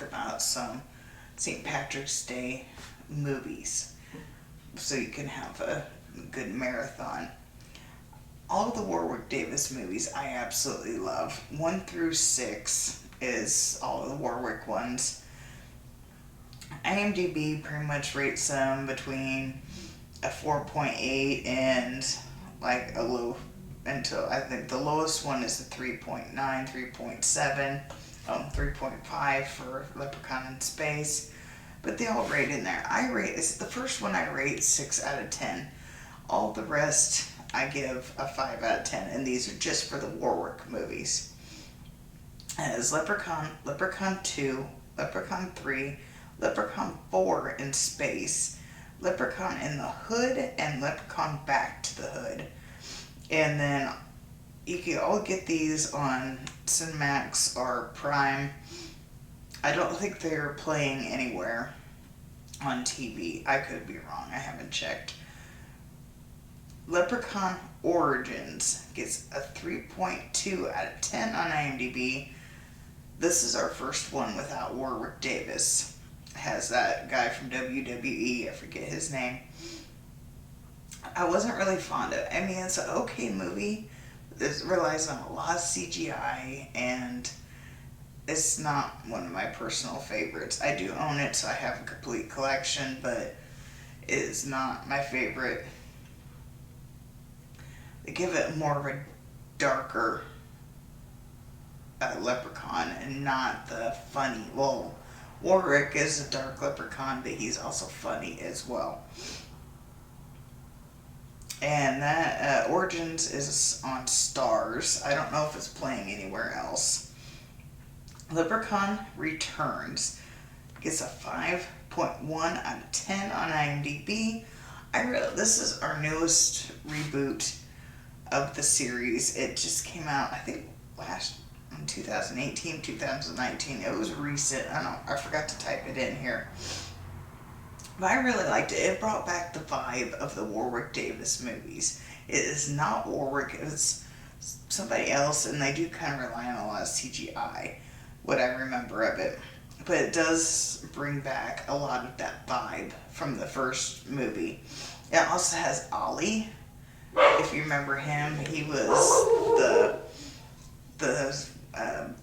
talk about some St. Patrick's Day movies so you can have a good marathon. All of the Warwick Davis movies I absolutely love. 1 through 6 is all of the Warwick ones. IMDb pretty much rates them between a 4.8 and like a low, until I think the lowest one is a 3.9, 3.7, 3.5 for Leprechaun in Space. But they all rate in there. It's the first one I rate 6 out of 10. All the rest I give a 5 out of 10, and these are just for the Warwick movies. As Leprechaun 2, Leprechaun 3, Leprechaun 4 in Space, Leprechaun in the Hood, and Leprechaun Back to the Hood. And then you can all get these on Cinemax or Prime. I don't think they're playing anywhere on TV. I could be wrong. I haven't checked. Leprechaun Origins gets a 3.2 out of 10 on IMDb. This is our first one without Warwick Davis. It has that guy from WWE. I forget his name. I wasn't really fond of it. I mean, it's an okay movie. It relies on a lot of CGI, and it's not one of my personal favorites. I do own it, so I have a complete collection, but it is not my favorite. They give it more of a darker leprechaun and not the funny. Well, Warwick is a dark leprechaun, but he's also funny as well. And that Origins is on Stars. I don't know if it's playing anywhere else. Leprechaun Returns gets a 5.1 out of 10 on IMDb. This is our newest reboot of the series. It just came out, I think, in 2018, 2019. It was recent. I forgot to type it in here. But I really liked it. It brought back the vibe of the Warwick Davis movies. It is not Warwick, it's somebody else, and they do kind of rely on a lot of CGI, what I remember of it. But it does bring back a lot of that vibe from the first movie. It also has Ollie, if you remember him. He was the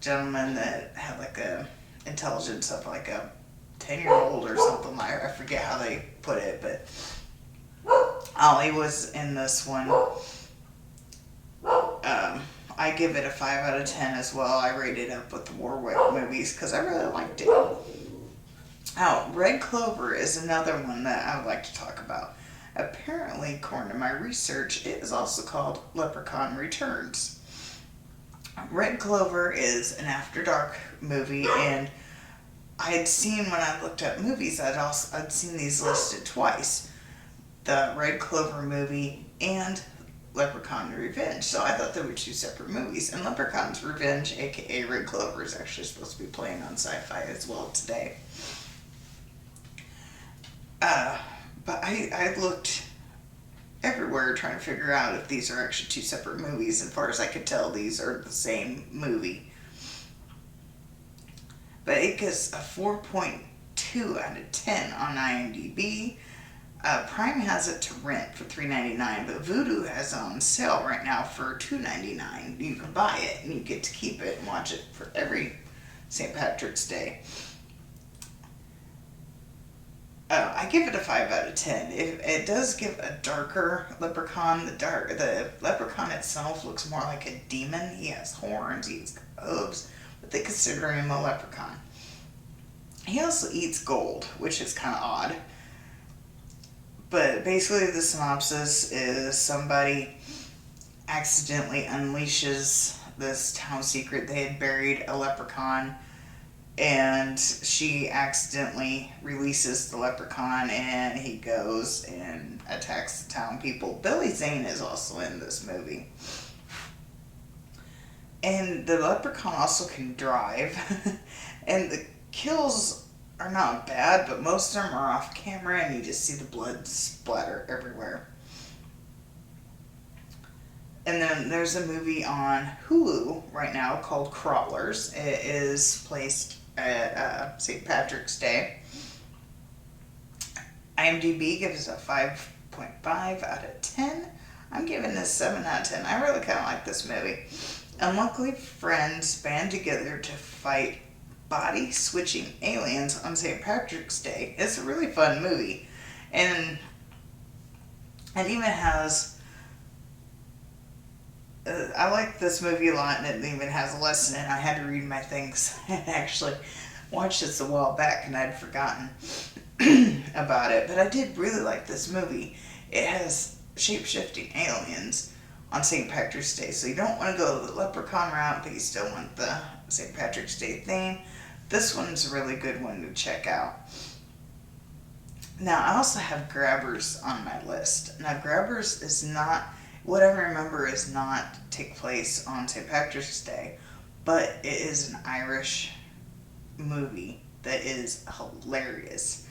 gentleman that had like a intelligence of like a 10-year-old or something. I forget how they put it, but Ollie was in this one. I give it a 5 out of 10 as well. I rated up with the Warwick movies because I really liked it. Red Clover is another one that I would like to talk about. Apparently, according to my research, it is also called Leprechaun Returns. Red Clover is an After Dark movie, and I had seen, when I looked up movies, I'd seen these listed twice. The Red Clover movie and Leprechaun Revenge. So I thought they were two separate movies. And Leprechaun's Revenge, aka Red Clover, is actually supposed to be playing on Sci-Fi as well today. But I looked everywhere trying to figure out if these are actually two separate movies. As far as I could tell, these are the same movie. But it gets a 4.2 out of 10 on IMDb. Prime has it to rent for $3.99, but Vudu has it on sale right now for $2.99. You can buy it, and you get to keep it and watch it for every St. Patrick's Day. I give it a 5 out of 10. It does give a darker leprechaun. The leprechaun itself looks more like a demon. He has horns, he has hooves, but they consider him a leprechaun. He also eats gold, which is kind of odd. But basically the synopsis is somebody accidentally unleashes this town secret. They had buried a leprechaun, and she accidentally releases the leprechaun, and he goes and attacks the town people. Billy Zane is also in this movie. And the leprechaun also can drive. And the kills are not bad, but most of them are off camera, and you just see the blood splatter everywhere. And then there's a movie on Hulu right now called Crawlers. It is placed at St. Patrick's Day. IMDb gives it a 5.5 out of 10. I'm giving this 7 out of 10. I really kind of like this movie. Unlucky friends band together to fight body-switching aliens on St. Patrick's Day. It's a really fun movie. And it even has... I like this movie a lot, and it even has a lesson in it. I had to read my things. I actually watched this a while back, and I'd forgotten about it. But I did really like this movie. It has shape-shifting aliens on St. Patrick's Day. So you don't want to go the Leprechaun route, but you still want the St. Patrick's Day theme. This one's a really good one to check out. Now, I also have Grabbers on my list. Now, Grabbers is not, what I remember is not take place on St. Patrick's Day, but it is an Irish movie that is hilarious.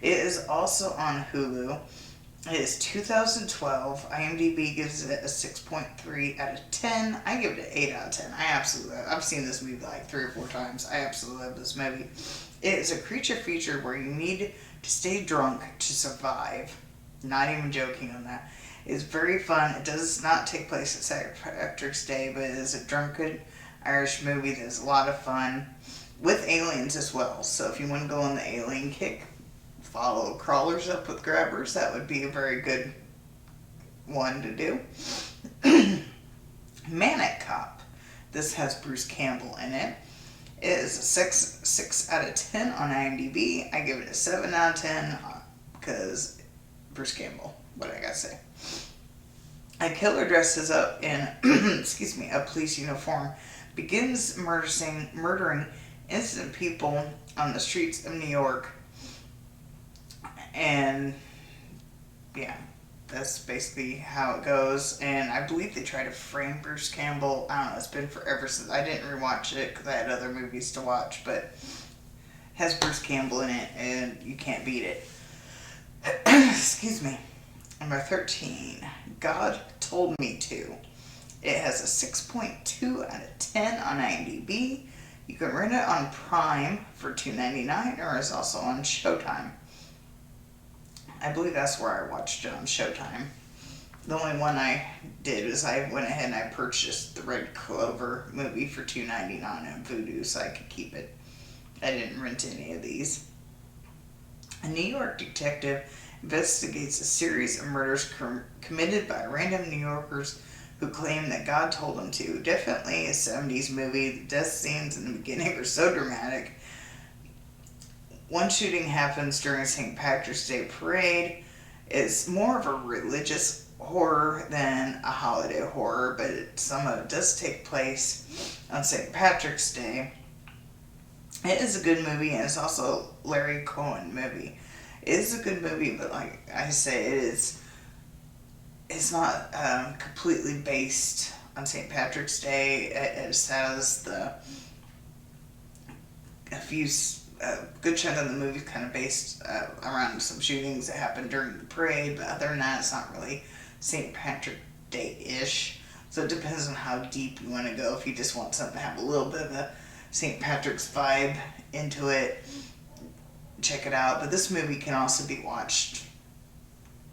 It is also on Hulu. It is 2012. IMDb gives it a 6.3 out of 10. I give it an 8 out of 10. I've seen this movie like 3 or 4 times. I absolutely love this movie. It is a creature feature where you need to stay drunk to survive. Not even joking on that. It's very fun. It does not take place at St. Patrick's Day, but it is a drunken Irish movie that is a lot of fun with aliens as well. So if you want to go on the alien kick, follow Crawlers up with Grabbers. That would be a very good one to do. Manic Cop. This has Bruce Campbell in it. It is a 6 out of 10 on IMDb. I give it a 7 out of 10 because Bruce Campbell. What I gotta say. A killer dresses up in a police uniform, begins murdering innocent people on the streets of New York. And yeah, that's basically how it goes. And I believe they try to frame Bruce Campbell. I don't know, it's been forever since I didn't rewatch it because I had other movies to watch, but it has Bruce Campbell in it and you can't beat it. Excuse me. Number 13, God Told Me To. It has a 6.2 out of 10 on IMDb. You can rent it on Prime for $2.99 or it's also on Showtime. I believe that's where I watched it, on Showtime. The only one I did is I went ahead and I purchased the Red Clover movie for $2.99 on Vudu so I could keep it. I didn't rent any of these. A New York detective investigates a series of murders committed by random New Yorkers who claim that God told them to. Definitely a 70s movie. The death scenes in the beginning are so dramatic. One shooting happens during St. Patrick's Day parade. It's more of a religious horror than a holiday horror, but some of it does take place on St. Patrick's Day. It is a good movie, and it's also a Larry Cohen movie. It is a good movie, but like I say, it's not completely based on St. Patrick's Day. It has a good chunk of the movie is kind of based around some shootings that happened during the parade, but other than that, it's not really St. Patrick Day-ish. So it depends on how deep you want to go. If you just want something to have a little bit of a St. Patrick's vibe into it, check it out. But this movie can also be watched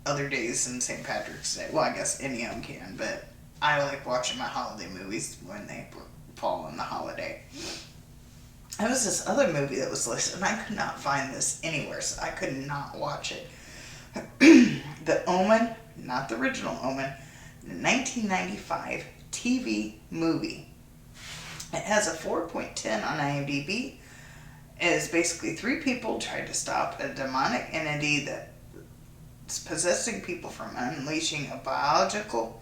other days than St. Patrick's Day. Well, I guess any of them can, but I like watching my holiday movies when they fall on the holiday. There was this other movie that was listed, and I could not find this anywhere, so I could not watch it. The Omen, not the original Omen, the 1995 TV movie. It has a 4.10 on IMDb. It is basically 3 people trying to stop a demonic entity that's possessing people from unleashing a biological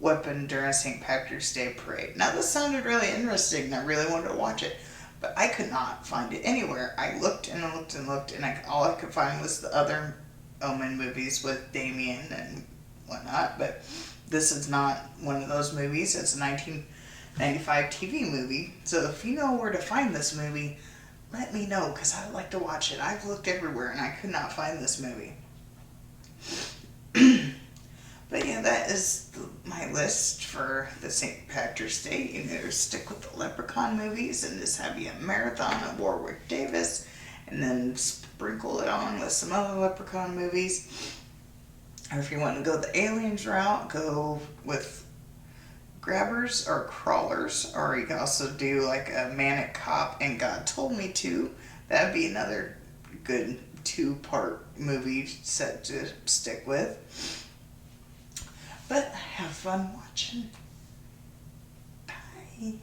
weapon during St. Patrick's Day parade. Now, this sounded really interesting, and I really wanted to watch it, but I could not find it anywhere. I looked and looked and looked, and all I could find was the other Omen movies with Damien and whatnot, but this is not one of those movies. It's a 1995 TV movie, so if you know where to find this movie, let me know, because I'd like to watch it. I've looked everywhere, and I could not find this movie. But yeah, that is my list for the St. Patrick's Day. You either stick with the Leprechaun movies and just have you a marathon of Warwick Davis, and then sprinkle it on with some other Leprechaun movies. Or if you want to go the Aliens route, go with Grabbers or Crawlers. Or you can also do like a Manic Cop and God Told Me To. That would be another good 2-part movie set to stick with. But have fun watching. Bye.